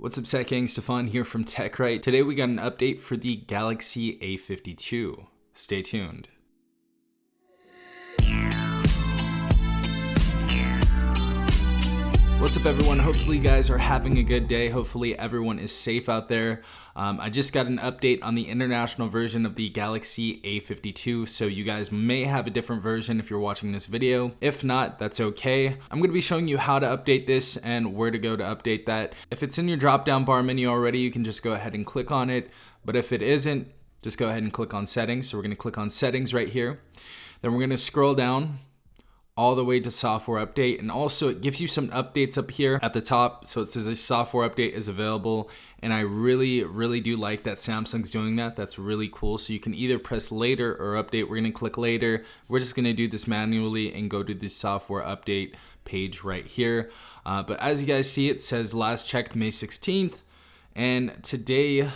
What's up, Tech Gang? Stefan here from TechRight. Today we got an update for the Galaxy A52. Stay tuned. What's up, everyone? Hopefully you guys are having a good day. Hopefully everyone is safe out there. I just got an update on the international version of the Galaxy A52, so you guys may have a different version if you're watching this video. If not, that's okay. I'm going to be showing you how to update this and where to go to update that. If it's in your drop-down bar menu already, you can just go ahead and click on it. But if it isn't, just go ahead and click on Settings. So we're going to click on Settings right here. Then we're going to scroll down all the way to software update, and also it gives you some updates up here at the top. So it says a software update is available, and I really do like that Samsung's doing that. That's really cool. So you can either press later or update. We're gonna click later. We're just gonna do this manually and go to the software update page right here. But as you guys see, it says last checked May 16th, and today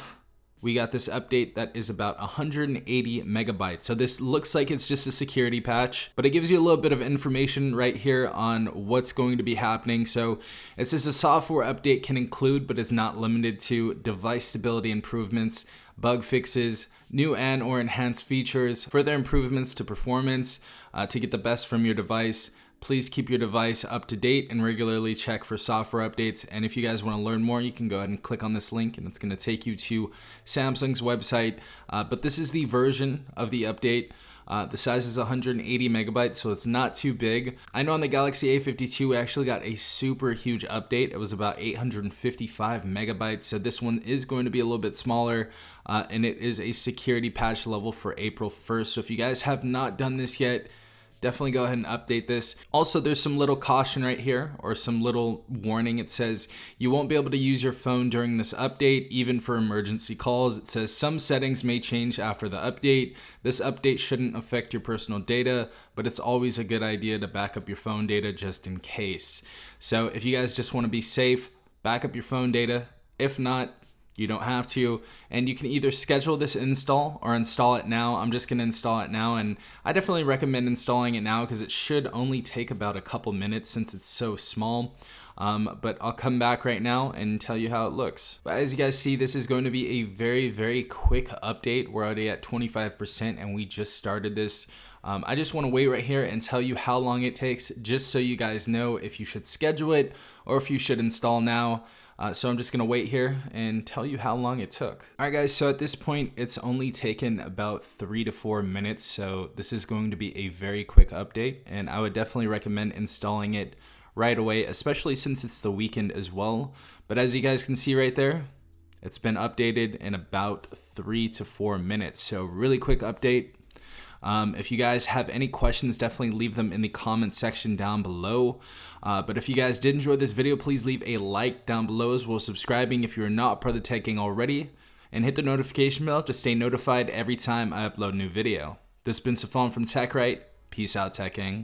we got this update that is about 180 megabytes. So this looks like it's just a security patch, but it gives you a little bit of information right here on what's going to be happening. So it says a software update can include, but is not limited to, device stability improvements, bug fixes, new and or enhanced features, further improvements to performance to get the best from your device. Please keep your device up to date and regularly check for software updates. And if you guys want to learn more, you can go ahead and click on this link and it's going to take you to Samsung's website. But this is the version of the update. The size is 180 megabytes, so it's not too big. I know on the Galaxy A52, we actually got a super huge update. It was about 855 megabytes. So this one is going to be a little bit smaller, and it is a security patch level for April 1st. So if you guys have not done this yet, definitely go ahead and update this. Also, there's some little caution right here, or some little warning. It says you won't be able to use your phone during this update, even for emergency calls. It says some settings may change after the update. This update shouldn't affect your personal data, but it's always a good idea to back up your phone data just in case. So if you guys just want to be safe, back up your phone data. If not, you don't have to, and you can either schedule this install or install it now. I'm just gonna install it now, and I definitely recommend installing it now because it should only take about a couple minutes since it's so small. But I'll come back right now and tell you how it looks. But as you guys see, this is going to be a very quick update. We're already at 25% and we just started this. I just want to wait right here and tell you how long it takes, just so you guys know if you should schedule it or if you should install now. So I'm just gonna wait here and tell you how long it took. All right, guys, so at this point, it's only taken about 3 to 4 minutes. So this is going to be a very quick update, and I would definitely recommend installing it right away, especially since it's the weekend as well. But as you guys can see right there, it's been updated in about 3 to 4 minutes. So really quick update. If you guys have any questions, definitely leave them in the comment section down below. But if you guys did enjoy this video, please leave a like down below, as well as subscribing if you're not part of the Tech Gang already, and hit the notification bell to stay notified every time I upload a new video. This has been Stefan from TechRight. Peace out, Tech Gang.